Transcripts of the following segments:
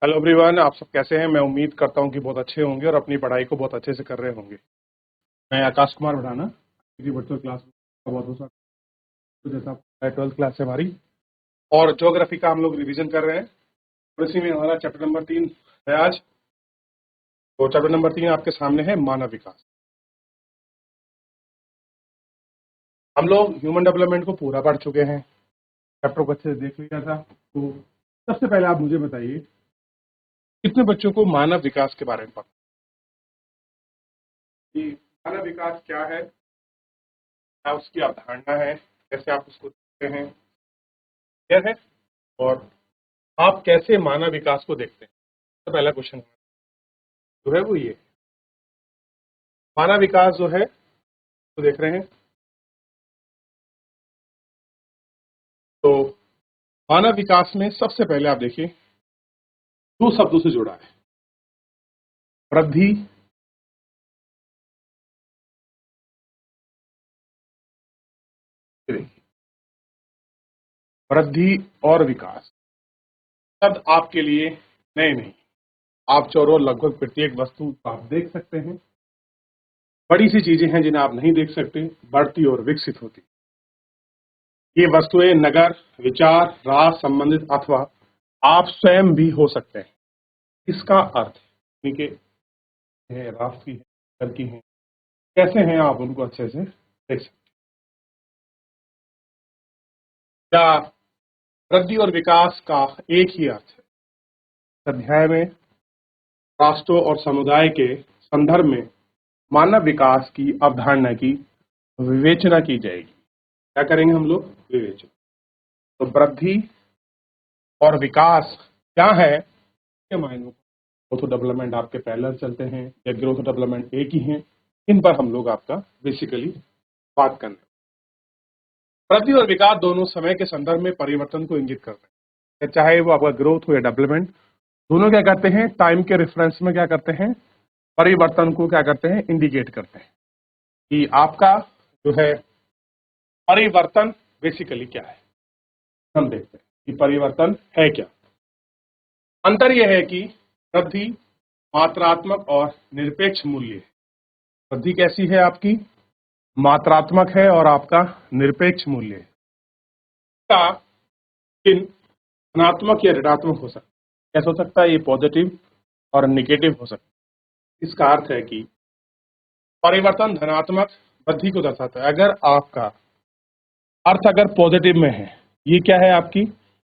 Hello everyone, आप सब कैसे हैं। मैं उम्मीद करता हूं कि बहुत अच्छे होंगे और अपनी पढ़ाई को बहुत अच्छे से कर रहे होंगे। मैं आकाश कुमार बढ़ाना वर्चुअल क्लास का बहुत बहुत तो जैसा 12th क्लास है हमारी, और ज्योग्राफी का हम लोग रिवीजन कर रहे हैं। और इसी में हमारा चैप्टर नंबर 3 है आज। तो चैप्टर नंबर 3 आपके सामने है मानव विकास। हम लोग ह्यूमन डेवलपमेंट को पूरा पढ़ चुके हैं, चैप्टर को अच्छे से देख लिया था। तो सबसे पहले आप मुझे बताइए, कितने बच्चों को मानव विकास के बारे में पता कि मानव विकास क्या है, क्या उसकी अवधारणा है, कैसे आप उसको देखते हैं, क्लियर है। और आप कैसे मानव विकास को देखते हैं। तो पहला क्वेश्चन जो है वो ये, मानव विकास जो है तो देख रहे हैं। तो मानव विकास में सबसे पहले आप देखिए, दो शब्दों से जुड़ा है, वृद्धि वृद्धि और विकास। शब्द आपके लिए नए नहीं। आप चारों लगभग प्रत्येक वस्तु को आप देख सकते हैं। बड़ी सी चीजें हैं जिन्हें आप नहीं देख सकते, बढ़ती और विकसित होती। ये वस्तुएं नगर, विचार, राष्ट्र संबंधित अथवा आप स्वयं भी हो सकते हैं। इसका अर्थ ठीक है, राष्ट्र की है, नगर की है, कैसे हैं आप उनको अच्छे से देख सकते हैं। क्या वृद्धि और विकास का एक ही अर्थ है। इस अध्याय में राष्ट्रों और समुदाय के संदर्भ में मानव विकास की अवधारणा की विवेचना की जाएगी। क्या करेंगे हम लोग? विवेचना। तो वृद्धि और विकास क्या है के मायनों, ग्रोथ और डेवलपमेंट आपके पैरेलल चलते हैं या ग्रोथ और डेवलपमेंट एक ही हैं, इन पर हम लोग आपका बेसिकली बात करना है। वृद्धि और विकास दोनों समय के संदर्भ में परिवर्तन को इंगित करते हैं, चाहे वो आपका ग्रोथ हो या डेवलपमेंट। दोनों क्या करते हैं? टाइम के रेफरेंस में क्या करते हैं? परिवर्तन को क्या करते हैं? इंडिकेट करते हैं कि आपका जो है परिवर्तन बेसिकली क्या है। हम देखते हैं कि परिवर्तन है क्या। अंतर यह है कि वृद्धि मात्रात्मक और निरपेक्ष मूल्य है। वृद्धि कैसी है? आपकी मात्रात्मक है और आपका निरपेक्ष मूल्य है। का चिन्ह धनात्मक या ऋणात्मक हो सकता है। कैसा हो सकता है? ये पॉजिटिव और निगेटिव हो सकता है। इसका अर्थ है कि परिवर्तन धनात्मक वृद्धि को दर्शाता है। अगर आपका अर्थ अगर पॉजिटिव में है, ये क्या है? आपकी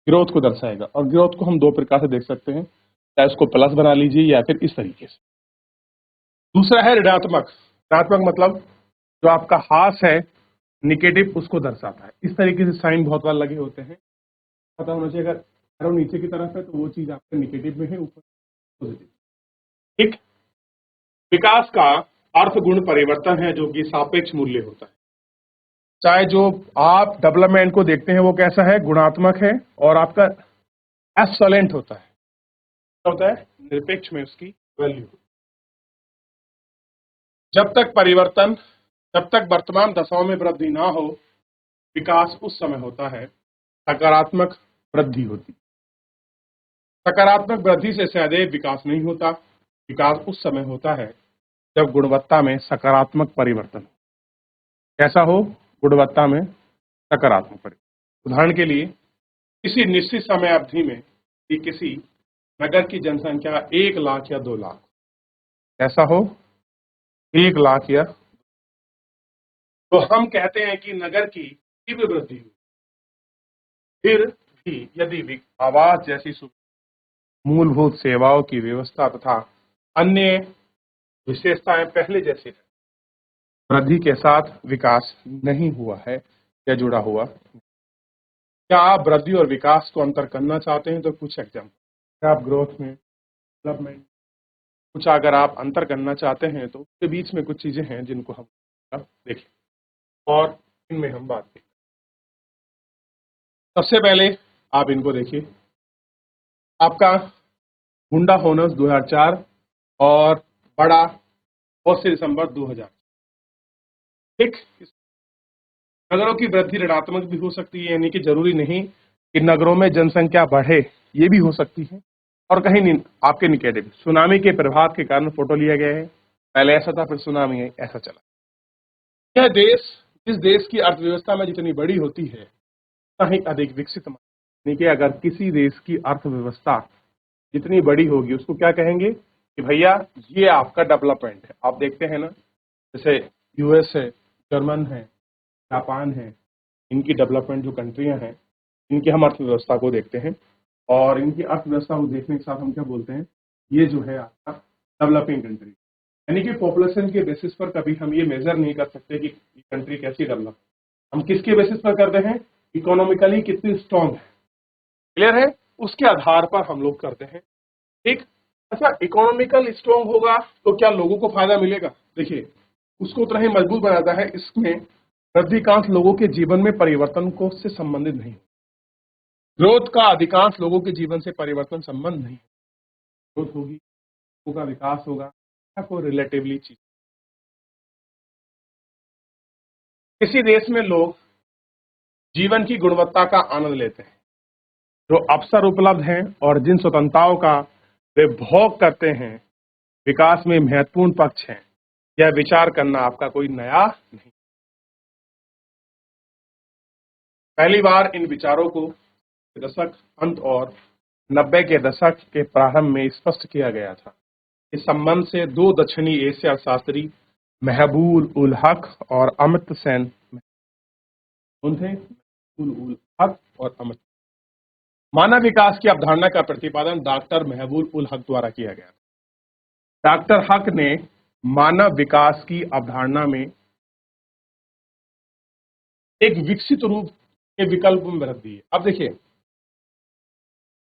ग्रोथ को दर्शाएगा। और ग्रोथ को हम दो प्रकार से देख सकते हैं, चाहे उसको प्लस बना लीजिए या फिर इस तरीके से। दूसरा है ऋणात्मक। ऋणात्मक मतलब जो आपका हास है, निगेटिव, उसको दर्शाता है। इस तरीके से साइन बहुत बार लगे होते हैं, पता होना चाहिए। अगर एरो नीचे की तरफ है तो वो चीज आपके निगेटिव में है, ऊपर पॉजिटिव। ठीक। विकास का अर्थ गुण परिवर्तन है, जो कि सापेक्ष मूल्य होता है। चाहे जो आप डेवलपमेंट को देखते हैं वो कैसा है? गुणात्मक है। और आपका एक्सलेंट होता है, क्या होता है? निरपेक्ष में उसकी वैल्यू। जब तक परिवर्तन, जब तक वर्तमान दशाओं में वृद्धि ना हो, विकास उस समय होता है सकारात्मक वृद्धि होती। सकारात्मक वृद्धि से सदैव विकास नहीं होता। विकास उस समय होता है जब गुणवत्ता में सकारात्मक परिवर्तन। कैसा हो? गुणवत्ता में सकारात्मक परिवर्तन। उदाहरण के लिए, किसी निश्चित समय अवधि में कि किसी नगर की जनसंख्या 1 लाख या 2 लाख, ऐसा हो 1 लाख या, तो हम कहते हैं कि नगर की तीव्र वृद्धि हुई। फिर भी यदि आवास जैसी मूलभूत सेवाओं की व्यवस्था तथा अन्य विशेषताएं पहले जैसी है, वृद्धि के साथ विकास नहीं हुआ है या जुड़ा हुआ। क्या आप वृद्धि और विकास को अंतर करना चाहते हैं? तो कुछ एग्जाम्पल, आप ग्रोथ में, डेवलपमेंट, कुछ अगर आप अंतर करना चाहते हैं तो उसके बीच में कुछ चीजें हैं जिनको हम देखें और इनमें हम बात करें। सबसे पहले आप इनको देखिए, आपका हुंडा होनर्स 2004 और बड़ा 8 दिसंबर 2000। ठीक। नगरों की वृद्धि ऋणात्मक भी हो सकती है, यानी कि जरूरी नहीं कि नगरों में जनसंख्या बढ़े, ये भी हो सकती है। और कहीं नहीं, आपके निगेटिव। सुनामी के प्रभाव के कारण फोटो लिया गया है, पहले ऐसा था फिर सुनामी है, ऐसा चला। यह देश, जिस देश की अर्थव्यवस्था में जितनी बड़ी होती है उतना ही अधिक विकसित यानी कि अगर किसी देश की अर्थव्यवस्था जितनी बड़ी होगी उसको क्या कहेंगे कि भैया ये आपका डेवलपमेंट है। आप देखते हैं ना, जैसे यूएस है, जर्मन है, जापान है, इनकी डेवलपमेंट जो कंट्रियां हैं, इनकी हम अर्थव्यवस्था को देखते हैं और इनकी अर्थव्यवस्था को देखने के साथ हम क्या बोलते हैं, ये जो है आपका डेवलपिंग कंट्री। यानी कि पॉपुलेशन के बेसिस पर कभी हम ये मेजर नहीं कर सकते कि कंट्री कैसी डेवलप। हम किसके बेसिस पर करते हैं, इकोनॉमिकली कितनी स्ट्रांग है, क्लियर है, उसके आधार पर हम लोग करते हैं। ठीक। अच्छा, इकोनॉमिकल स्ट्रांग होगा तो क्या लोगों को फायदा मिलेगा? देखिए, उसको उतना ही मजबूत बनाता है, इसमें अधिकांश लोगों के जीवन में परिवर्तन को से संबंधित नहीं। ग्रोथ का अधिकांश लोगों के जीवन से परिवर्तन संबंध नहीं। ग्रोथ होगी, लोगों का विकास होगा, कोई रिलेटिवली चीज। किसी देश में लोग जीवन की गुणवत्ता का आनंद लेते हैं, जो अवसर उपलब्ध हैं और जिन स्वतंत्रताओं का वे भोग करते हैं, विकास में महत्वपूर्ण पक्ष हैं। यह विचार करना आपका कोई नया नहीं। पहली बार इन विचारों को दशक अंत और 90 के दशक के प्रारंभ में स्पष्ट किया गया था। इस संबंध से दो दक्षिणी एशिया शास्त्री महबूब उल हक और अमित सेन कौन थे? महबूब उल हक और अमित। मानव विकास की अवधारणा का प्रतिपादन डॉक्टर महबूब उल हक द्वारा किया गया। डॉक्टर हक ने मानव विकास की अवधारणा में एक विकसित रूप के विकल्प में वृद्धि है। अब देखिए,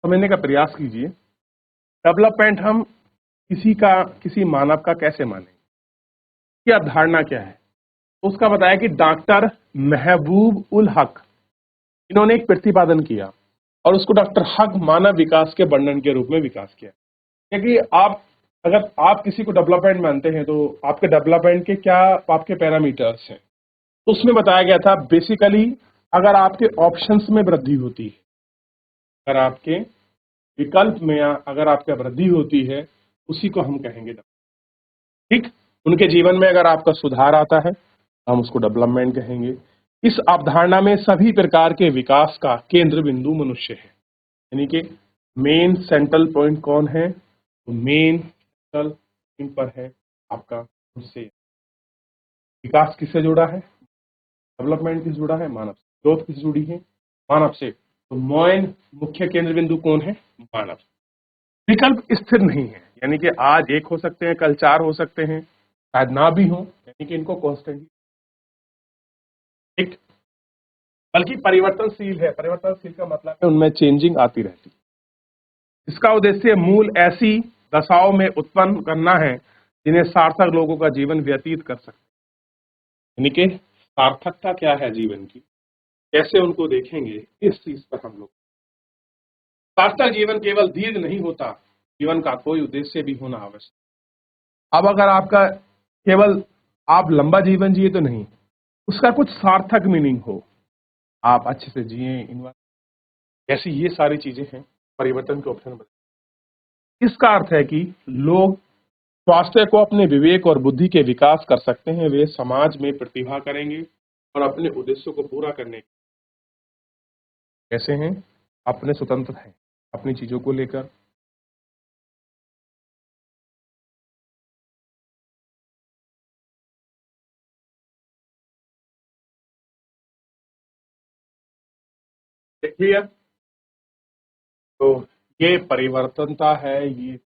समझने का प्रयास कीजिए, डेवलपमेंट हम किसी मानव का कैसे मानेंगे, की अवधारणा क्या है? उसका बताया कि डॉक्टर महबूब उल हक, इन्होंने एक प्रतिपादन किया और उसको डॉक्टर हक मानव विकास के वर्णन के रूप में विकास किया। क्योंकि अगर आप किसी को डेवलपमेंट मानते हैं तो आपके डेवलपमेंट के क्या आपके पैरामीटर्स हैं, तो उसमें बताया गया था बेसिकली अगर आपके ऑप्शंस में वृद्धि होती है, अगर आपके विकल्प में अगर आपका वृद्धि होती है, उसी को हम कहेंगे। ठीक, उनके जीवन में अगर आपका सुधार आता है हम उसको डेवलपमेंट कहेंगे। इस अवधारणा में सभी प्रकार के विकास का केंद्र बिंदु मनुष्य है। यानी कि मेन सेंट्रल पॉइंट कौन है? तो मेन सेंट्रल पॉइंट पर है आपका मनुष्य। विकास किससे जुड़ा है? डेवलपमेंट किससे जुड़ा है? मानव से। ग्रोथ किससे जुड़ी है? मानव से। तो मेन मुख्य केंद्र बिंदु कौन है? मानव। विकल्प स्थिर नहीं है, यानी कि आज एक हो सकते हैं, कल चार हो सकते हैं, शायद ना भी हो, यानी कि इनको कॉन्स्टेंटली एक, बल्कि परिवर्तनशील है। परिवर्तनशील का मतलब है उनमें चेंजिंग आती रहती है। इसका उद्देश्य मूल ऐसी दशाओं में उत्पन्न करना है जिन्हें सार्थक लोगों का जीवन व्यतीत कर सकते, यानी कि सार्थकता क्या है जीवन की, कैसे उनको देखेंगे, इस चीज पर हम लोग। सार्थक जीवन केवल दीर्घ नहीं होता, जीवन का कोई उद्देश्य भी होना आवश्यक। अब अगर आपका केवल आप लंबा जीवन जिए तो नहीं, उसका कुछ सार्थक मीनिंग हो, आप अच्छे से जिए, ऐसी ये सारी चीजें हैं परिवर्तन के ऑप्शन में। इसका अर्थ है कि लोग स्वास्थ्य को अपने विवेक और बुद्धि के विकास कर सकते हैं, वे समाज में प्रतिभा करेंगे और अपने उद्देश्यों को पूरा करने कैसे हैं, अपने स्वतंत्र हैं अपनी चीजों को लेकर। देखिए, तो ये परिवर्तनता है, ये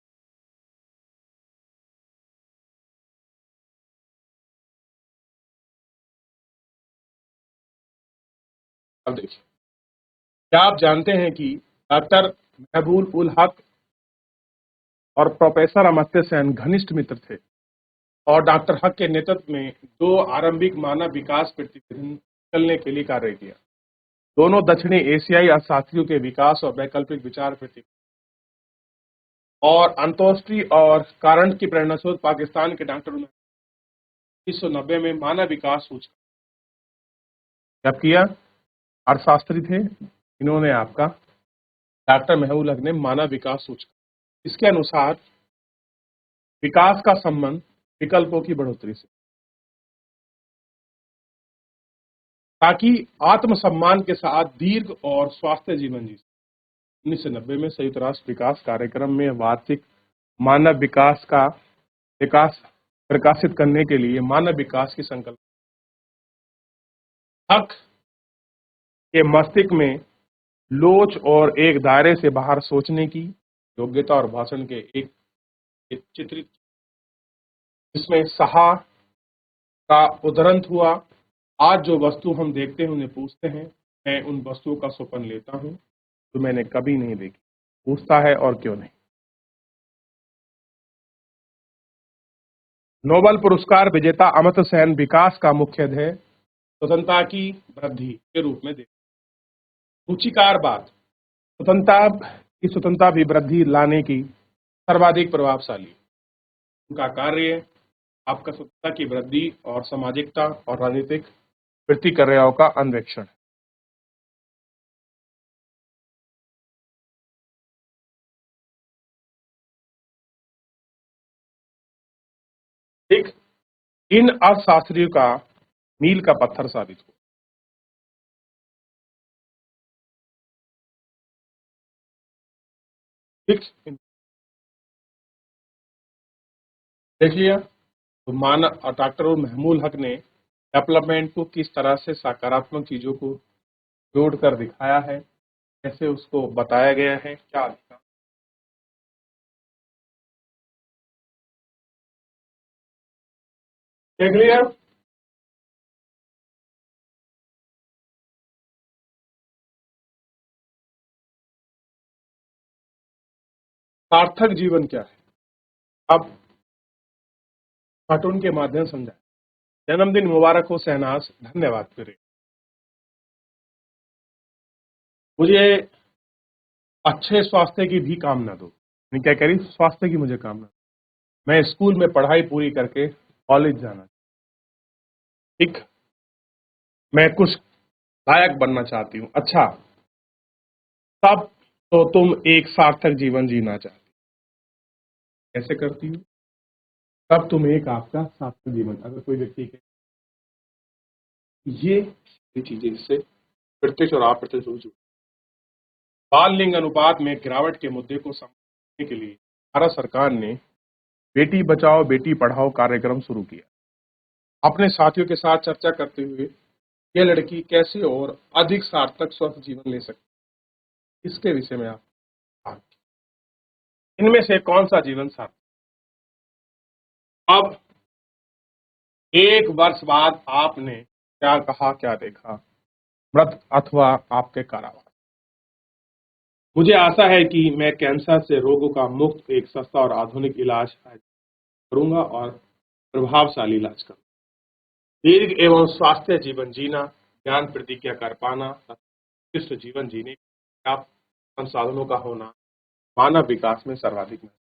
अब देखिए, क्या आप जानते हैं कि डॉक्टर महबूब उल हक और प्रोफेसर अमर्त्य सेन घनिष्ठ मित्र थे और डॉक्टर हक के नेतृत्व में दो आरंभिक मानव विकास प्रतिवेदन निकलने के लिए कार्य किया। दोनों दक्षिणी एशियाई अर्थशास्त्रियों के विकास और वैकल्पिक विचार प्रतिवेदन और अंतोष्ट्रीय और कारण की प्रेरणा स्रोत पाकिस्तान के डॉक्टर 1990 में मानव विकास सूचकांक जब किया। अर्थशास्त्री थे, इन्होंने आपका डॉक्टर महबूब हक ने मानव विकास सूचकांक इसके अनुसार विकास का संबंध विकल्पों की बढ़ोतरी से, ताकि आत्मसम्मान के साथ दीर्घ और स्वास्थ्य जीवन जी। 1990 में संयुक्त राष्ट्र विकास कार्यक्रम में वार्षिक मानव विकास प्रकाशित करने के लिए मानव विकास की संकल्पना हक के मस्तिष्क में लोच और एक दायरे से बाहर सोचने की योग्यता और भाषण के एक चित्रित, जिसमें सहा का उदाहरण हुआ। आज जो वस्तु हम देखते हैं उन्हें पूछते हैं, मैं उन वस्तुओं का सुपन लेता हूं जो मैंने कभी नहीं देखी। पूछता है और क्यों नहीं। नोबेल पुरस्कार विजेता अमर्त्य सेन विकास का मुख्य ध्येय स्वतंत्रता की वृद्धि के रूप में देखते। सूचीकार बात, स्वतंत्रता भी वृद्धि लाने की सर्वाधिक प्रभावशाली। उनका कार्य आपका स्वतंत्रता की वृद्धि और सामाजिकता और राजनीतिक प्रतिक्रियाओं का अन्वेषण। ठीक, इन अर्थशास्त्रियों का मील का पत्थर साबित हुआ। ठीक, देख लिया तो मानव डॉक्टर महमूद हक ने डेवलपमेंट को किस तरह से सकारात्मक चीजों को जोड़कर दिखाया है, कैसे उसको बताया गया है, क्या लिखा। देख लिया। सार्थक जीवन क्या है, अब कार्टून के माध्यम समझा। जन्मदिन मुबारक हो शहनाज, धन्यवाद। फिर मुझे अच्छे स्वास्थ्य की भी कामना दो। मैं क्या कह रही, स्वास्थ्य की मुझे कामना। मैं स्कूल में पढ़ाई पूरी करके कॉलेज जाना। ठीक, मैं कुछ लायक बनना चाहती हूँ। अच्छा, तब तो तुम एक सार्थक जीवन जीना चाहती। कैसे करती हो? तब तुम एक आपका सार्थक जीवन, अगर कोई व्यक्ति के ये चीजें इससे प्रत्यक्ष और अप्रत्यक्ष रूप से बाल लिंग अनुपात में गिरावट के मुद्दे को समझने के लिए भारत सरकार ने बेटी बचाओ बेटी पढ़ाओ कार्यक्रम शुरू किया। अपने साथियों के साथ चर्चा करते हुए यह लड़की कैसे और अधिक सार्थक स्वस्थ जीवन ले सकती, इसके विषय में आप इनमें से कौन सा जीवन सार्थक। अब 1 वर्ष बाद आपने क्या कहा, क्या देखा, मृत अथवा आपके कारावास। मुझे आशा है कि मैं कैंसर से रोगों का मुफ्त एक सस्ता और आधुनिक इलाज करूंगा और प्रभावशाली इलाज करूंगा। दीर्घ एवं स्वास्थ्य जीवन जीना, ज्ञान प्रतिज्ञा कर पाना, उत्कृष्ट जीवन जीने पर्याप्त संसाधनों का होना मानव विकास में सर्वाधिक महत्वपूर्ण।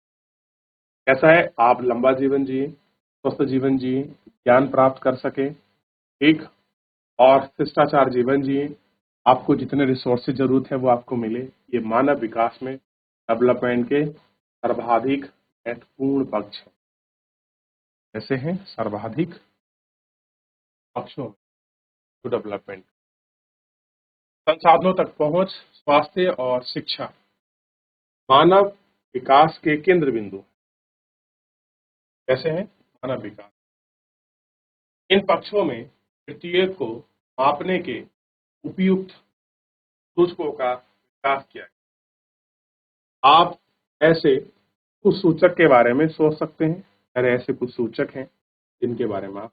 कैसा है, आप लंबा जीवन जिए, स्वस्थ जीवन जिए, ज्ञान प्राप्त कर सके, ठीक, और शिष्टाचार जीवन जिए, आपको जितने रिसोर्सेज जरूरत है वो आपको मिले। ये मानव विकास में डेवलपमेंट के सर्वाधिक महत्वपूर्ण पक्ष है। कैसे हैं सर्वाधिक पक्षों टू डेवलपमेंट? संसाधनों तक पहुंच, स्वास्थ्य और शिक्षा मानव विकास के केंद्र बिंदु। कैसे हैं मानव विकास? इन पक्षों में प्रत्येक को मापने के उपयुक्त सूचकों का विकास किया है। आप ऐसे कुछ सूचक के बारे में सोच सकते हैं, अरे ऐसे कुछ सूचक हैं जिनके बारे में आप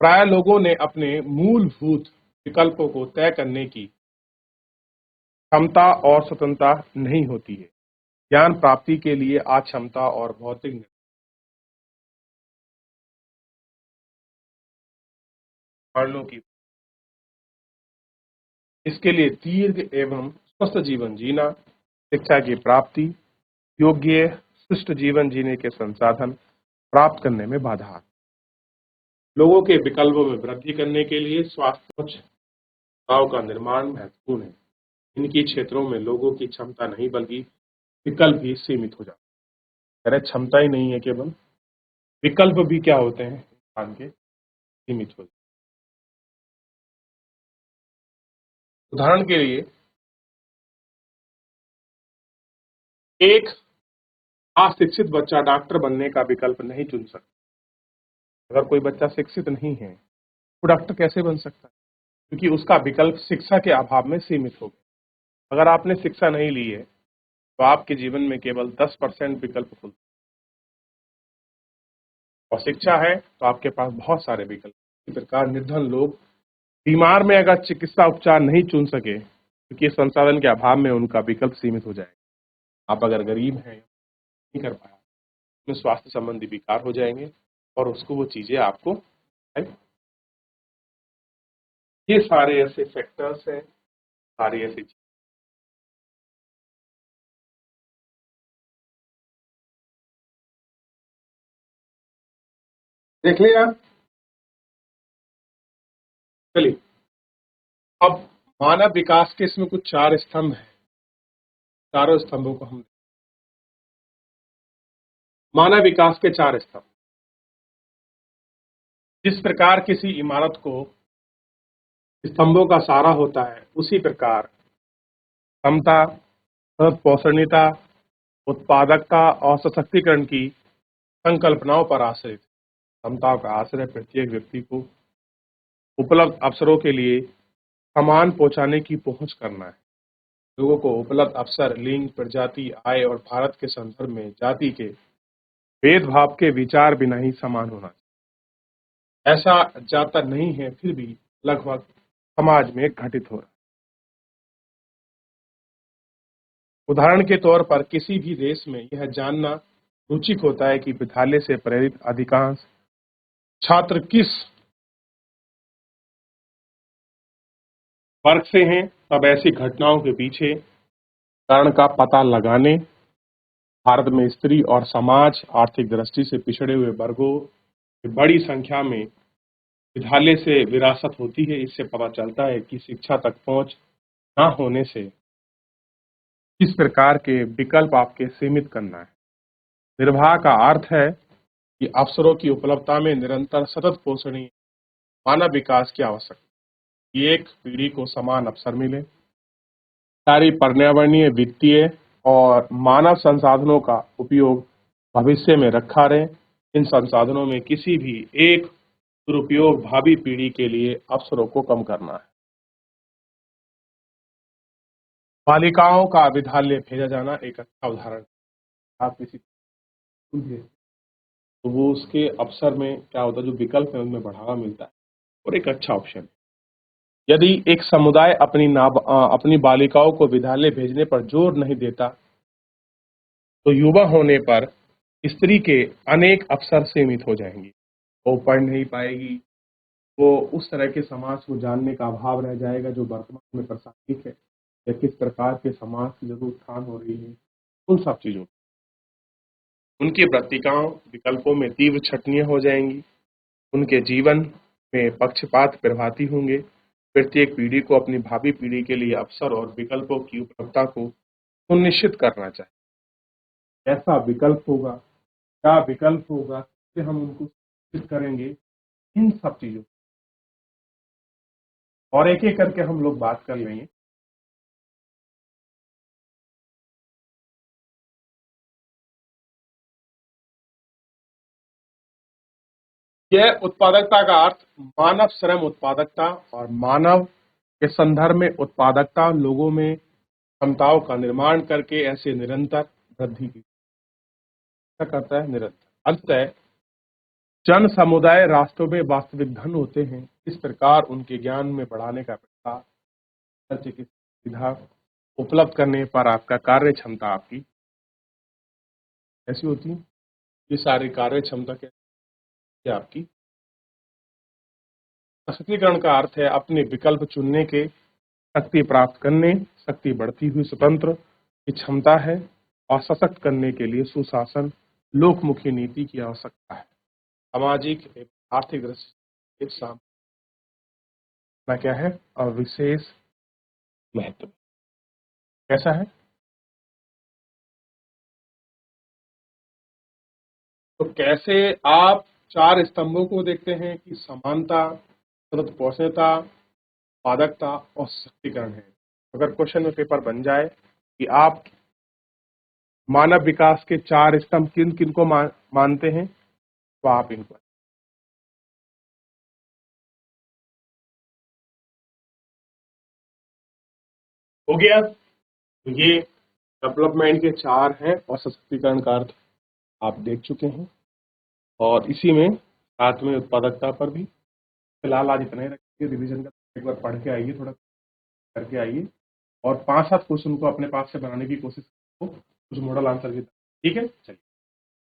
प्राय लोगों ने अपने मूलभूत विकल्पों को तय करने की क्षमता और स्वतंत्रता नहीं होती है। ज्ञान प्राप्ति के लिए अक्षमता और भौतिक कारणों की, इसके लिए दीर्घ एवं स्वस्थ जीवन जीना, शिक्षा की प्राप्ति, योग्य सुष्ट जीवन जीने के संसाधन प्राप्त करने में बाधा। लोगों के विकल्पों में वृद्धि करने के लिए स्वास्थ्य का निर्माण महत्वपूर्ण है। इनकी क्षेत्रों में लोगों की क्षमता नहीं बल्कि विकल्प भी सीमित हो जाते हैं। अरे क्षमता ही नहीं है, केवल विकल्प भी क्या होते हैं इंसान के, सीमित हो जाते हैं। उदाहरण के लिए एक अशिक्षित बच्चा डॉक्टर बनने का विकल्प नहीं चुन सकता। अगर कोई बच्चा शिक्षित नहीं है वो डॉक्टर कैसे बन सकता है? क्योंकि उसका विकल्प शिक्षा के अभाव में सीमित हो गया। अगर आपने शिक्षा नहीं ली है तो आपके जीवन में केवल 10% विकल्प खुलते हैं, और शिक्षा है तो आपके पास बहुत सारे विकल्प। इसी प्रकार निर्धन लोग बीमार में अगर चिकित्सा उपचार नहीं चुन सके क्योंकि संसाधन के अभाव में उनका विकल्प सीमित हो जाएगा। आप अगर गरीब हैं, नहीं कर पाया, तो स्वास्थ्य संबंधी विकार हो जाएंगे और उसको वो चीजें आपको, ये सारे ऐसे फैक्टर्स हैं, सारी ऐसी चीजें। देख लिया। चलिए अब मानव विकास के इसमें कुछ 4 स्तंभ हैं। चारों स्तंभों को हम, मानव विकास के 4 स्तंभ। जिस प्रकार किसी इमारत को स्तंभों का सहारा होता है, उसी प्रकार क्षमता, पोषणीयता, उत्पादकता और सशक्तिकरण की संकल्पनाओं पर आश्रित। क्षमताओं का आश्रय प्रत्येक व्यक्ति को उपलब्ध अवसरों के लिए समान पहुंचाने की पहुंच करना है। लोगों को उपलब्ध अवसर लिंग, प्रजाति, आय और भारत के संदर्भ में जाति के भेदभाव के विचार बिना ही समान होना चाहिए। ऐसा ज्यादातर नहीं है, फिर भी लगभग समाज में घटित हो रहा है। उदाहरण के तौर पर किसी भी देश में यह जानना रुचिक होता है कि विद्यालय से प्रेरित अधिकांश छात्र किस वर्ग से हैं। तब ऐसी घटनाओं के पीछे कारण का पता लगाने, भारत में स्त्री और समाज आर्थिक दृष्टि से पिछड़े हुए वर्गों की बड़ी संख्या में विद्यालय से विरासत होती है। इससे पता चलता है कि शिक्षा तक पहुंच न होने से किस प्रकार के विकल्प आपके सीमित करना है। निर्वाह का अर्थ है कि अवसरों की उपलब्धता में निरंतर सतत पोषणीय मानव विकास की आवश्यकता है। कि एक पीढ़ी को समान अवसर मिले, सारी पर्यावरणीय, वित्तीय और मानव संसाधनों का उपयोग भविष्य में रखा रहे। इन संसाधनों में किसी भी एक दुरुपयोग भावी पीढ़ी के लिए अवसरों को कम करना है। बालिकाओं का विद्यालय भेजा जाना एक अच्छा उदाहरण है। आप किसी को भेज, तो वो उसके अवसर में क्या होता है, जो विकल्प है उनमें बढ़ावा मिलता है और एक अच्छा ऑप्शन है। यदि एक समुदाय अपनी बालिकाओं को विद्यालय भेजने पर जोर नहीं देता तो युवा होने पर स्त्री के अनेक अवसर सीमित हो जाएंगे। वो पढ़ नहीं पाएगी, वो उस तरह के समाज को जानने का अभाव रह जाएगा जो वर्तमान में प्रासंगिक है, या किस प्रकार के समाज की जरूर उत्थान हो रही है। उन सब चीजों, उनकी वृत्तिकाओं विकल्पों में तीव्र छटनियां हो जाएंगी। उनके जीवन में पक्षपात प्रभाती होंगे। प्रत्येक पीढ़ी को अपनी भावी पीढ़ी के लिए अवसर और विकल्पों की उपलब्धता को सुनिश्चित करना चाहिए। ऐसा विकल्प होगा, क्या विकल्प होगा, से हम उनको सुनिश्चित करेंगे, इन सब चीजों और एक एक करके हम लोग बात कर लेंगे। यह उत्पादकता का अर्थ मानव श्रम उत्पादकता और मानव के संदर्भ में उत्पादकता, लोगों में क्षमताओं का निर्माण करके ऐसे निरंतर वृद्धि की क्या करता है, निरंतर। अंततः जन समुदाय राष्ट्रों में वास्तविक धन होते हैं। इस प्रकार उनके ज्ञान में बढ़ाने का प्रयास, खर्च की सुविधा उपलब्ध करने पर आपका कार्य क्षमता आपकी ऐसी होती है। ये सारी कार्य क्षमता क्या आपकी सशक्तिकरण का अर्थ है अपने विकल्प चुनने के शक्ति प्राप्त करने, शक्ति बढ़ती हुई स्वतंत्र की क्षमता है और सशक्त करने के लिए सुशासन, लोकमुखी नीति की आवश्यकता है। सामाजिक एवं आर्थिक दृष्टि से एक सामना क्या है और विशेष महत्व। कैसा है? तो कैसे आप चार स्तंभों को देखते हैं कि समानता, सतत पोषणीयता, उत्पादकता और सशक्तिकरण है। अगर क्वेश्चन में पेपर बन जाए कि आप मानव विकास के चार स्तंभ किन किन को मानते हैं, तो आप इनको हो गया। तो ये डेवलपमेंट के चार हैं और सशक्तिकरण का अर्थ आप देख चुके हैं, और इसी में साथ में उत्पादकता पर भी। फिलहाल आज इतना ही रखिए, रिवीजन का एक बार पढ़ के आइए, थोड़ा करके आइए, और 5-7 क्वेश्चन को अपने पास से बनाने की कोशिश करो, कुछ मॉडल आंसर की। ठीक है, चलिए।